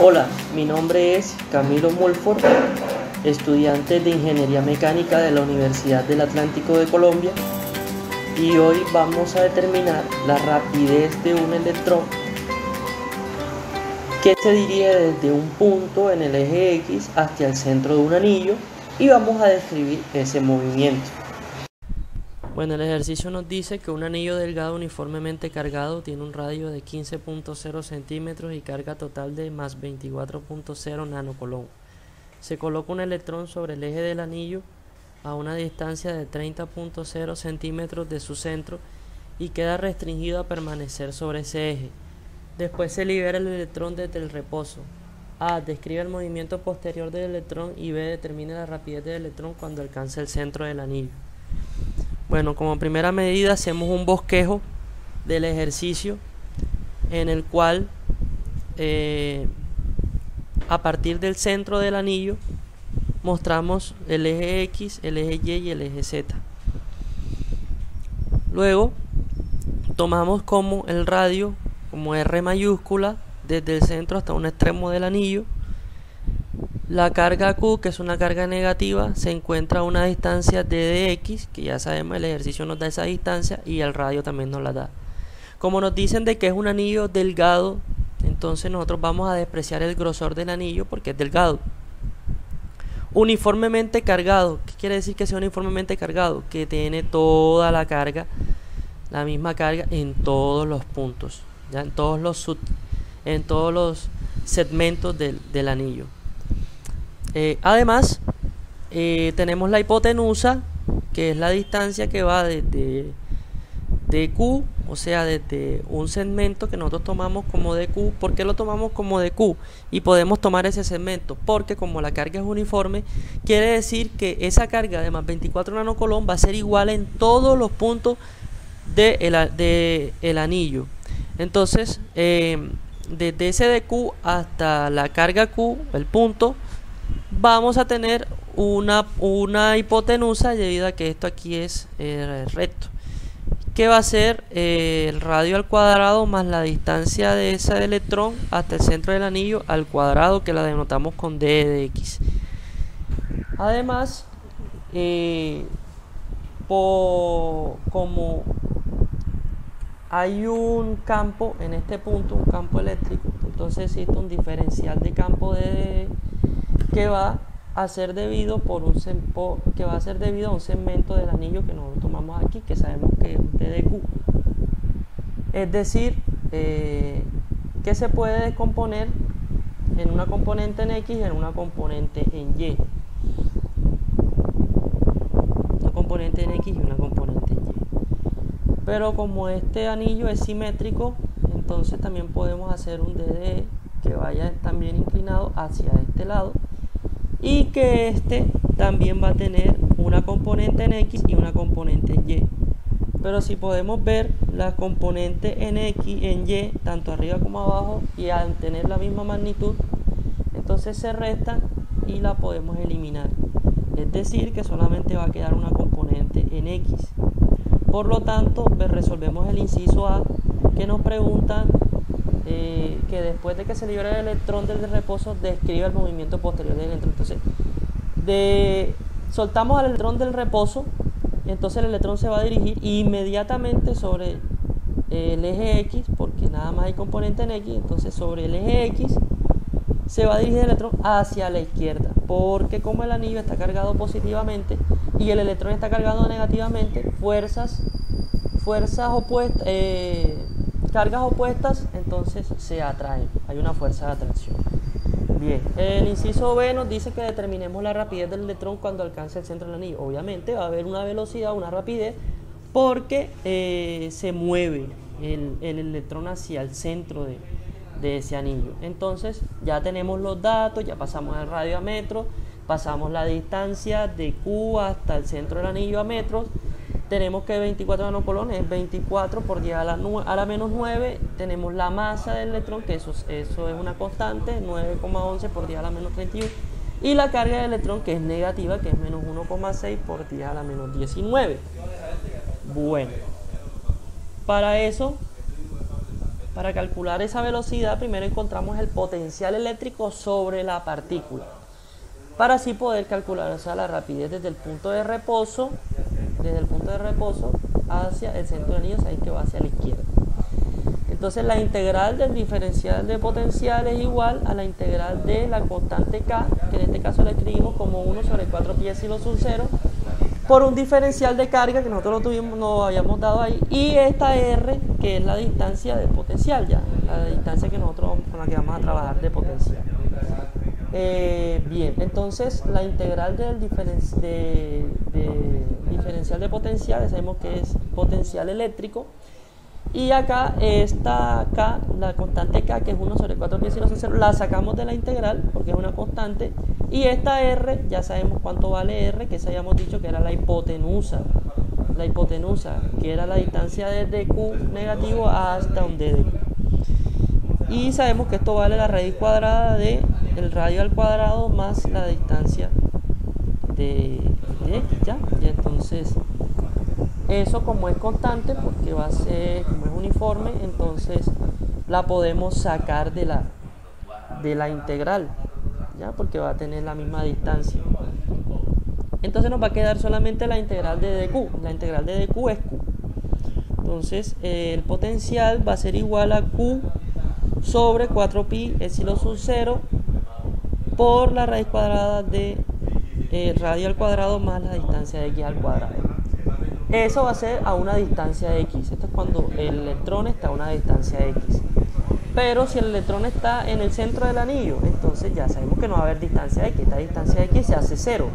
Hola, mi nombre es Camilo Mulford, estudiante de Ingeniería Mecánica de la Universidad del Atlántico de Colombia, y hoy vamos a determinar la rapidez de un electrón que se dirige desde un punto en el eje X hacia el centro de un anillo, y vamos a describir ese movimiento. Bueno, el ejercicio nos dice que un anillo delgado uniformemente cargado tiene un radio de 15.0 centímetros y carga total de más 24.0 nanocoulomb. Se coloca un electrón sobre el eje del anillo a una distancia de 30.0 centímetros de su centro y queda restringido a permanecer sobre ese eje. Después se libera el electrón desde el reposo. A. Describe el movimiento posterior del electrón, y B. Determina la rapidez del electrón cuando alcance el centro del anillo. Bueno, como primera medida hacemos un bosquejo del ejercicio en el cual a partir del centro del anillo mostramos el eje X, el eje Y y el eje Z. Luego tomamos como el radio, como R mayúscula, desde el centro hasta un extremo del anillo. La carga Q, que es una carga negativa, se encuentra a una distancia de dx, que ya sabemos, el ejercicio nos da esa distancia y el radio también nos la da. Como nos dicen de que es un anillo delgado, entonces nosotros vamos a despreciar el grosor del anillo porque es delgado. Uniformemente cargado, ¿qué quiere decir que sea uniformemente cargado? Que tiene toda la carga, la misma carga en todos los puntos, ya en todos los segmentos del anillo. Además, tenemos la hipotenusa, que es la distancia que va desde Q, o sea, desde un segmento que nosotros tomamos como DQ. ¿Por qué lo tomamos como DQ? Y podemos tomar ese segmento porque como la carga es uniforme, quiere decir que esa carga de más 24 nanocoulomb va a ser igual en todos los puntos del anillo. Entonces, desde ese DQ hasta la carga Q, el punto, vamos a tener una hipotenusa, debido a que esto aquí es recto, que va a ser el radio al cuadrado más la distancia de ese electrón hasta el centro del anillo al cuadrado, que la denotamos con d de x. Además, como hay un campo en este punto, un campo eléctrico, entonces existe un diferencial de campo que va a ser debido a un segmento del anillo que nosotros tomamos aquí, que sabemos que es un TDQ. Es decir, que se puede descomponer en una componente en X y en una componente en Y. Una componente en X y una componente en Y. Pero como este anillo es simétrico, entonces también podemos hacer un DDE que vaya también inclinado hacia este lado, y que este también va a tener una componente en X y una componente en Y. Pero si podemos ver, la componente en X, en Y, tanto arriba como abajo, y al tener la misma magnitud, entonces se restan y la podemos eliminar. Es decir, que solamente va a quedar una componente en X. Por lo tanto, resolvemos el inciso A, que nos preguntan que después de que se libera el electrón del reposo, describe el movimiento posterior del electrón. Entonces, soltamos al electrón del reposo, entonces el electrón se va a dirigir inmediatamente sobre el eje X, porque nada más hay componente en X. Entonces sobre el eje X se va a dirigir el electrón hacia la izquierda, porque como el anillo está cargado positivamente y el electrón está cargado negativamente, cargas opuestas, entonces se atraen, hay una fuerza de atracción. Bien, el inciso B nos dice que determinemos la rapidez del electrón cuando alcance el centro del anillo. Obviamente va a haber una velocidad, una rapidez, porque se mueve el electrón hacia el centro de ese anillo. Entonces ya tenemos los datos, ya pasamos el radio a metros, pasamos la distancia de Q hasta el centro del anillo a metros. Tenemos que 24 nanocoulomb es 24 por 10 a la menos 9. Tenemos la masa del electrón, que eso es una constante, 9,11 por 10 a la menos 31. Y la carga del electrón, que es negativa, que es menos 1,6 por 10 a la menos 19. Bueno, para eso Para calcular esa velocidad, primero encontramos el potencial eléctrico sobre la partícula, para así poder calcular, o sea, la rapidez desde el punto de reposo hacia el centro del anillo, sabéis que va hacia la izquierda. Entonces la integral del diferencial de potencial es igual a la integral de la constante K, que en este caso la escribimos como 1 sobre 4 pi epsilon sub 0, por un diferencial de carga que nosotros lo habíamos dado ahí, y esta R, que es la distancia de potencial, ya, la distancia que nosotros con la que vamos a trabajar de potencial. Bien, entonces la integral del diferencial de potencial, sabemos que es potencial eléctrico, y acá esta K, la constante K, que es 1 sobre 4 pi epsilon sub 0, la sacamos de la integral porque es una constante, y esta R, ya sabemos cuánto vale R, que esa habíamos dicho que era la hipotenusa, que era la distancia desde Q negativo hasta un D de Q. Y sabemos que esto vale la raíz cuadrada de el radio al cuadrado más la distancia de X, ¿ya? Y entonces, eso como es constante, porque va a ser, como es uniforme, entonces la podemos sacar de la integral, ¿ya? Porque va a tener la misma distancia. Entonces nos va a quedar solamente la integral de dq. La integral de dq es q. Entonces el potencial va a ser igual a q sobre 4 pi epsilon sub 0 por la raíz cuadrada de radio al cuadrado más la distancia de x al cuadrado. Eso va a ser a una distancia de x. Esto es cuando el electrón está a una distancia de x. Pero si el electrón está en el centro del anillo, entonces ya sabemos que no va a haber distancia de x. Esta distancia de x se hace 0.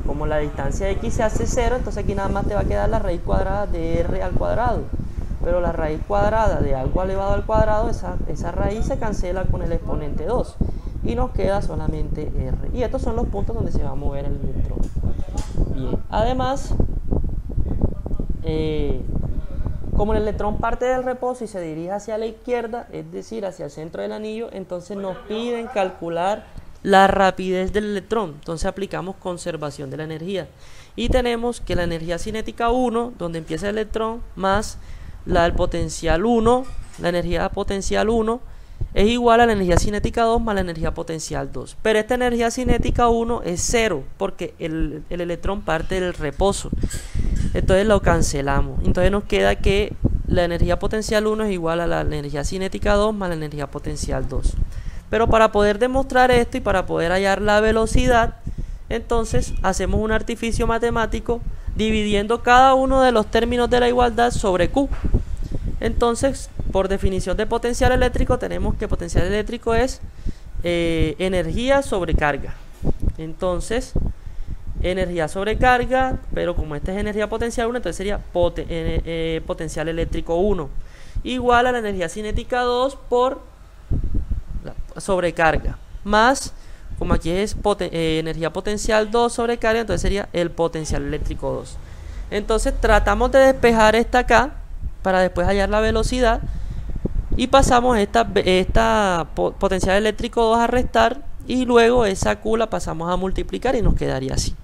Como la distancia de x se hace 0, entonces aquí nada más te va a quedar la raíz cuadrada de r al cuadrado. Pero la raíz cuadrada de algo elevado al cuadrado, esa raíz se cancela con el exponente 2 y nos queda solamente r. Y estos son los puntos donde se va a mover el electrón. Bien, además, como el electrón parte del reposo y se dirige hacia la izquierda, es decir, hacia el centro del anillo, entonces nos piden calcular la rapidez del electrón. Entonces aplicamos conservación de la energía y tenemos que la energía cinética 1, donde empieza el electrón, más la del potencial 1, la energía potencial 1 es igual a la energía cinética 2 más la energía potencial 2. Pero esta energía cinética 1 es 0 porque el electrón parte del reposo. Entonces lo cancelamos. Entonces nos queda que la energía potencial 1 es igual a la energía cinética 2 más la energía potencial 2. Pero para poder demostrar esto y para poder hallar la velocidad, entonces hacemos un artificio matemático dividiendo cada uno de los términos de la igualdad sobre Q. Entonces, por definición de potencial eléctrico, tenemos que potencial eléctrico es energía sobre carga. Entonces, energía sobre carga, pero como esta es energía potencial 1, entonces sería potencial eléctrico 1, igual a la energía cinética 2 por sobrecarga, más, como aquí es energía potencial 2 sobre carga, entonces sería el potencial eléctrico 2. Entonces tratamos de despejar esta acá para después hallar la velocidad y pasamos esta potencial eléctrico 2 a restar y luego esa Q la pasamos a multiplicar y nos quedaría así.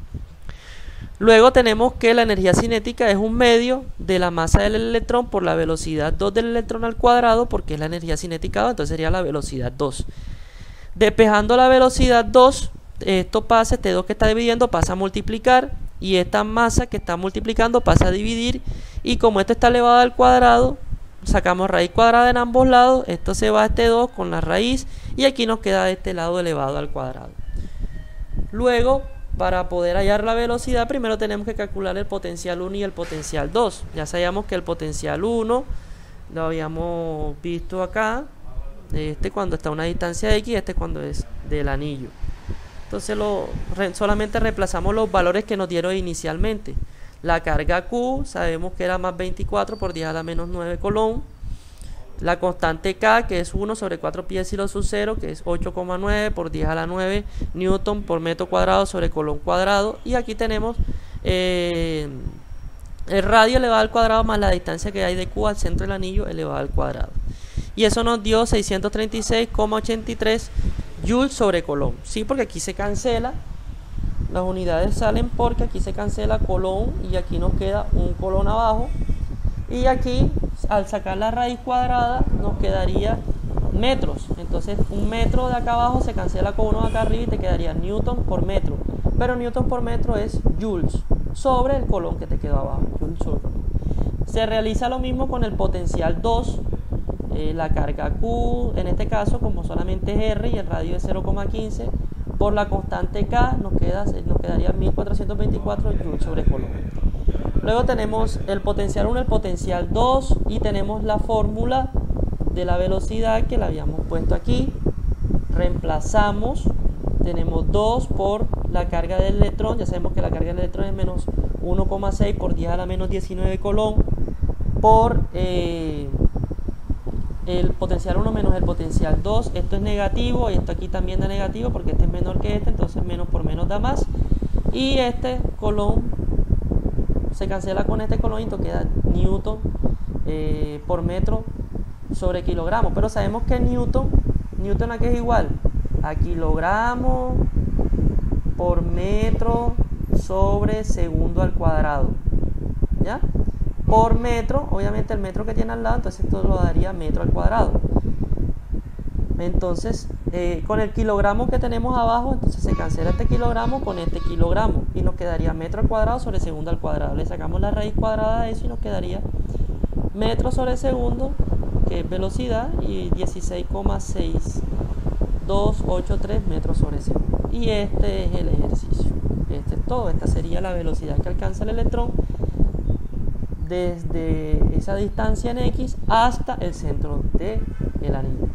Luego tenemos que la energía cinética es un medio de la masa del electrón por la velocidad 2 del electrón al cuadrado, porque es la energía cinética 2, entonces sería la velocidad 2. Despejando la velocidad 2, esto pasa, este 2 que está dividiendo pasa a multiplicar, y esta masa que está multiplicando pasa a dividir, y como esto está elevado al cuadrado, sacamos raíz cuadrada en ambos lados, esto se va a este 2 con la raíz, y aquí nos queda este lado elevado al cuadrado. Luego, para poder hallar la velocidad, primero tenemos que calcular el potencial 1 y el potencial 2. Ya sabíamos que el potencial 1 lo habíamos visto acá, cuando está a una distancia de x, cuando es del anillo. Entonces solamente reemplazamos los valores que nos dieron inicialmente. La carga Q sabemos que era más 24 por 10 a la menos 9 colón. La constante K, que es 1 sobre 4 pi epsilon sub 0, que es 8,9 por 10 a la 9 newton por metro cuadrado sobre colón cuadrado. Y aquí tenemos el radio elevado al cuadrado más la distancia que hay de Q al centro del anillo elevado al cuadrado. Y eso nos dio 636,83 joules sobre colón. Sí, porque aquí se cancela, las unidades salen porque aquí se cancela colón y aquí nos queda un colón abajo. Y aquí al sacar la raíz cuadrada nos quedaría metros. Entonces un metro de acá abajo se cancela con uno de acá arriba y te quedaría newton por metro. Pero newton por metro es joules sobre el colón que te quedó abajo. Joules sobre el colón. Se realiza lo mismo con el potencial 2. La carga Q, en este caso, como solamente es R y el radio es 0,15, por la constante K nos quedaría 1424 joules sobre colón. Luego tenemos el potencial 1, el potencial 2 y tenemos la fórmula de la velocidad que la habíamos puesto aquí. Reemplazamos, tenemos 2 por la carga del electrón, ya sabemos que la carga del electrón es menos 1,6 por 10 a la menos 19 colón, por el potencial 1 menos el potencial 2, esto es negativo y esto aquí también da negativo porque este es menor que este, entonces menos por menos da más, y este colón se cancela con este colón y esto queda newton por metro sobre kilogramo, pero sabemos que newton aquí es igual a kilogramo por metro sobre segundo al cuadrado, ¿ya? Por metro, obviamente el metro que tiene al lado, entonces esto lo daría metro al cuadrado. Entonces, con el kilogramo que tenemos abajo, entonces se cancela este kilogramo con este kilogramo y nos quedaría metro al cuadrado sobre segundo al cuadrado. Le sacamos la raíz cuadrada de eso y nos quedaría metro sobre segundo, que es velocidad, y 16,6283 metros sobre segundo. Y este es el ejercicio. Este es todo. Esta sería la velocidad que alcanza el electrón desde esa distancia en X hasta el centro del anillo.